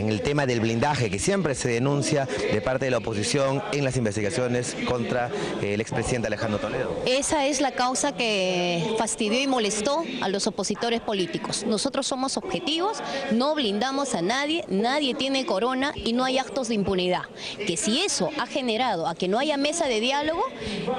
en el tema del blindaje que siempre se denuncia de parte de la oposición en las investigaciones contra el expresidente Alejandro Toledo. Esa es la causa que fastidió y molestó a los opositores políticos. Nosotros somos objetivos, no blindamos a nadie, nadie tiene corona y no hay actos de impunidad. Que si eso ha generado a que no haya mesa de diálogo,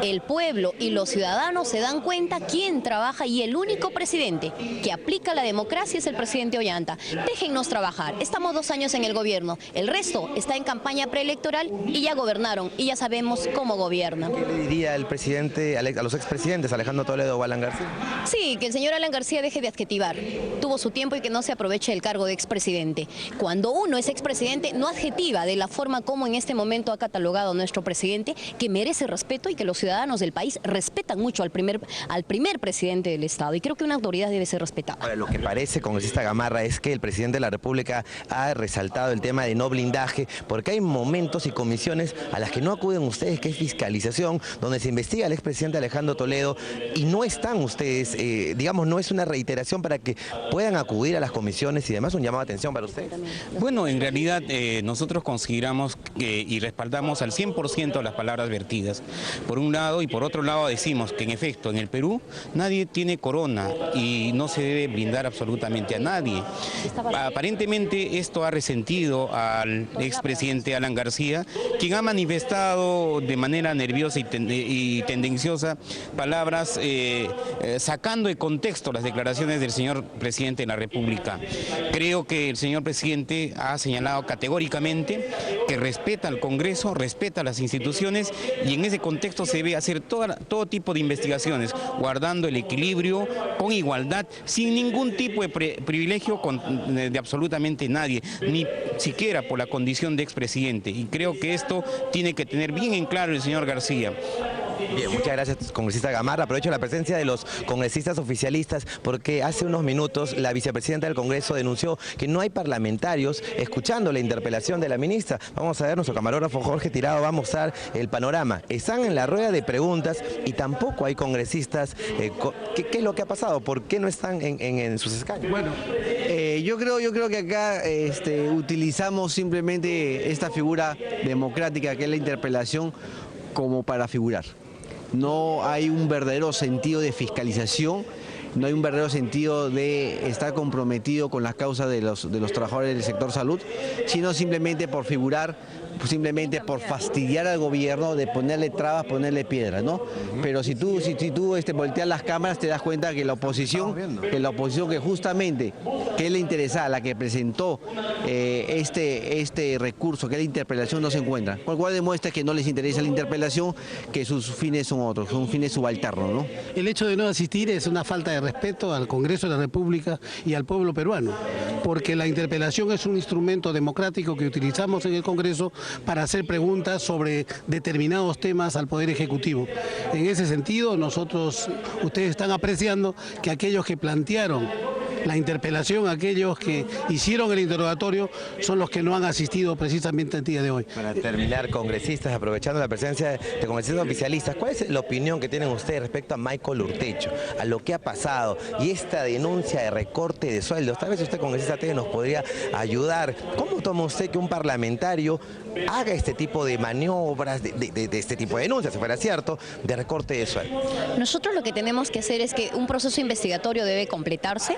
el pueblo y los ciudadanos se dan cuenta quién trabaja, y el único presidente que aplica la democracia es el presidente Ollanta. Déjennos trabajar, estamos 2 años en el gobierno, el resto está en campaña preelectoral y ya gobernaron y ya sabemos cómo gobiernan. ¿Qué le diría el presidente, a los expresidentes Alejandro Toledo o Alan García? Sí, que el señor Alan García deje de adjetivar, tuvo su tiempo y que no se aproveche del cargo de expresidente. Cuando uno es expresidente no adjetiva de la forma como en este momento ha catalogado nuestro presidente, que merece respeto y que los ciudadanos del país respetan mucho al primer presidente del Estado, y creo que una autoridad debe ser respetada. Ahora, lo que parece, congresista Gamarra, es que el presidente de la República ha resaltado el tema de no blindaje, porque hay momentos y comisiones a las que no acuden ustedes, que es fiscalización, donde se investiga al expresidente Alejandro Toledo, y no están ustedes, digamos, no es una reiteración para que puedan acudir a las comisiones y demás, un llamado de atención para ustedes. Bueno, en realidad nosotros consideramos y respaldamos al 100% las palabras vertidas, por un lado, y por otro lado decimos que en efecto en el Perú nadie tiene corona y no se debe blindar absolutamente a nadie. Aparentemente esto ha resentido al expresidente Alan García, quien ha manifestado de manera nerviosa y tendenciosa palabras sacando de contexto las declaraciones del señor presidente de la República. Creo que el señor presidente ha señalado categóricamente que respeta al Congreso, respeta a las instituciones, y en ese contexto se debe hacer todo tipo de investigaciones, guardando el equilibrio, con igualdad, sin ningún tipo de privilegio de absolutamente nadie, ni siquiera por la condición de expresidente. Y creo que esto tiene que tener bien en claro el señor García. Bien, muchas gracias, congresista Gamarra. Aprovecho la presencia de los congresistas oficialistas porque hace unos minutos la vicepresidenta del Congreso denunció que no hay parlamentarios escuchando la interpelación de la ministra. Vamos a ver, nuestro camarógrafo Jorge Tirado va a mostrar el panorama. Están en la rueda de preguntas y tampoco hay congresistas. ¿Qué es lo que ha pasado? ¿Por qué no están en sus escaños? Bueno, yo creo que acá utilizamos simplemente esta figura democrática que es la interpelación como para figurar. No hay un verdadero sentido de fiscalización, no hay un verdadero sentido de estar comprometido con las causas de los trabajadores del sector salud, sino simplemente por figurar, simplemente por fastidiar al gobierno, de ponerle trabas, ponerle piedras, ¿no? Pero si tú volteas las cámaras te das cuenta que la oposición que justamente, que es la interesada, la que presentó este recurso, que es la interpelación, no se encuentra. Con lo cual demuestra que no les interesa la interpelación, que sus fines son otros, son fines subalternos, ¿no? El hecho de no asistir es una falta de respeto al Congreso de la República y al pueblo peruano, porque la interpelación es un instrumento democrático que utilizamos en el Congreso para hacer preguntas sobre determinados temas al Poder Ejecutivo. En ese sentido, ustedes están apreciando que aquellos que plantearon la interpelación, aquellos que hicieron el interrogatorio, son los que no han asistido precisamente el día de hoy. Para terminar, congresistas, aprovechando la presencia de congresistas oficialistas, ¿cuál es la opinión que tienen ustedes respecto a Michael Urtecho, a lo que ha pasado y esta denuncia de recorte de sueldos? Tal vez usted, congresista T, nos podría ayudar. ¿Cómo toma usted que un parlamentario haga este tipo de maniobras, de este tipo de denuncias, si fuera cierto, de recorte de sueldo? Nosotros lo que tenemos que hacer es que un proceso investigatorio debe completarse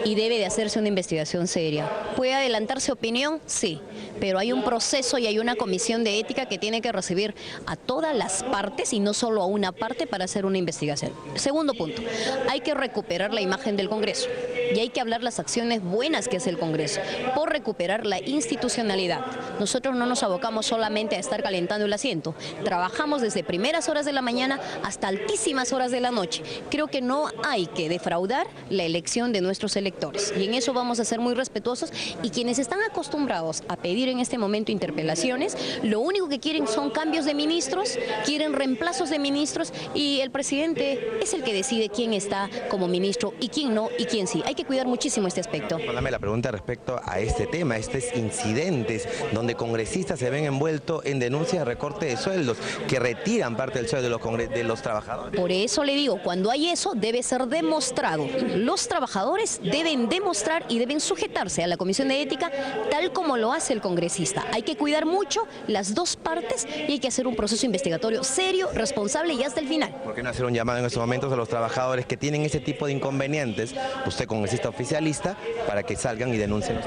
y debe de hacerse una investigación seria. ¿Puede adelantarse opinión? Sí, pero hay un proceso y hay una comisión de ética que tiene que recibir a todas las partes y no solo a una parte para hacer una investigación. Segundo punto, hay que recuperar la imagen del Congreso y hay que hablar las acciones buenas que hace el Congreso por recuperar la institucionalidad. Nosotros no nos abocamos solamente a estar calentando el asiento, trabajamos desde primeras horas de la mañana hasta altísimas horas de la noche. Creo que no hay que defraudar la elección de nuestros electores y en eso vamos a ser muy respetuosos, y quienes están acostumbrados a pedir en este momento interpelaciones, lo único que quieren son cambios de ministros, quieren reemplazos de ministros, y el presidente es el que decide quién está como ministro y quién no y quién sí. Hay que cuidar muchísimo este aspecto. Mándame la pregunta respecto a este tema, estos incidentes donde congresistas se ven envueltos en denuncias de recorte de sueldos, que retiran parte del sueldo de los trabajadores. Por eso le digo, cuando hay eso debe ser demostrado. Los trabajadores deben demostrar y deben sujetarse a la Comisión de Ética tal como lo hace el congresista. Hay que cuidar mucho las dos partes y hay que hacer un proceso investigatorio serio, responsable y hasta el final. ¿Por qué no hacer un llamado en estos momentos a los trabajadores que tienen ese tipo de inconvenientes, usted congresista oficialista, para que salgan y denuncien?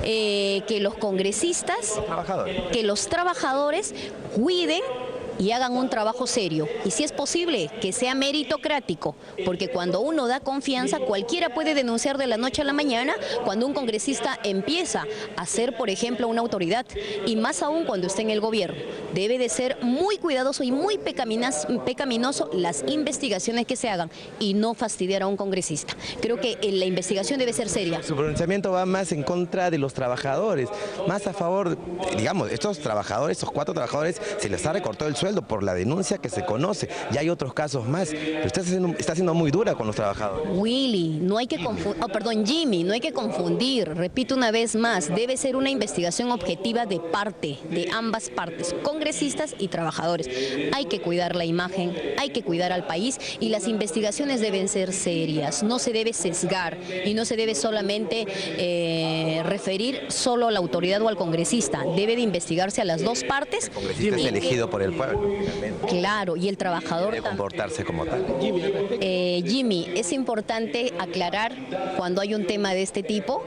Que los congresistas, que los trabajadores cuiden y hagan un trabajo serio. Y si es posible, que sea meritocrático, porque cuando uno da confianza, cualquiera puede denunciar de la noche a la mañana cuando un congresista empieza a ser, por ejemplo, una autoridad, y más aún cuando está en el gobierno. Debe de ser muy cuidadoso y muy pecaminoso las investigaciones que se hagan y no fastidiar a un congresista. Creo que la investigación debe ser seria. Su pronunciamiento va más en contra de los trabajadores, más a favor, digamos, estos trabajadores, estos 4 trabajadores, se les ha recortado el sueldo por la denuncia que se conoce. Ya hay otros casos más, pero usted está siendo muy dura con los trabajadores. Willy, no hay que confundir, Jimmy, no hay que confundir, repito una vez más, debe ser una investigación objetiva de ambas partes, congresistas y trabajadores. Hay que cuidar la imagen, hay que cuidar al país y las investigaciones deben ser serias, no se debe sesgar y no se debe solamente referir solo a la autoridad o al congresista, debe de investigarse a las dos partes. El congresista es elegido por el pueblo. Claro, y el trabajador debe comportarse como tal. Jimmy, es importante aclarar cuando hay un tema de este tipo,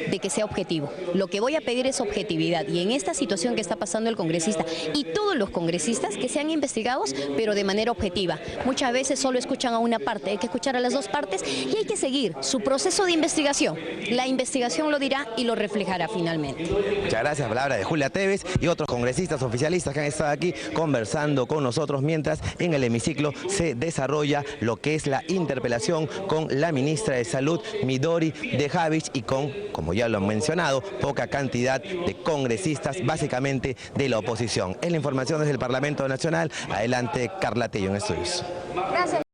de que sea objetivo. Lo que voy a pedir es objetividad y en esta situación que está pasando el congresista y todos los congresistas que sean investigados, pero de manera objetiva. Muchas veces solo escuchan a una parte, hay que escuchar a las dos partes y hay que seguir su proceso de investigación. La investigación lo dirá y lo reflejará finalmente. Muchas gracias, palabra de Julia Tevez y otros congresistas oficialistas que han estado aquí conversando con nosotros mientras en el hemiciclo se desarrolla lo que es la interpelación con la ministra de Salud, Midori de Javich, y con, como ya lo han mencionado, poca cantidad de congresistas, básicamente de la oposición. Es la información desde el Parlamento Nacional. Adelante, Carla Tello en estudios. Gracias.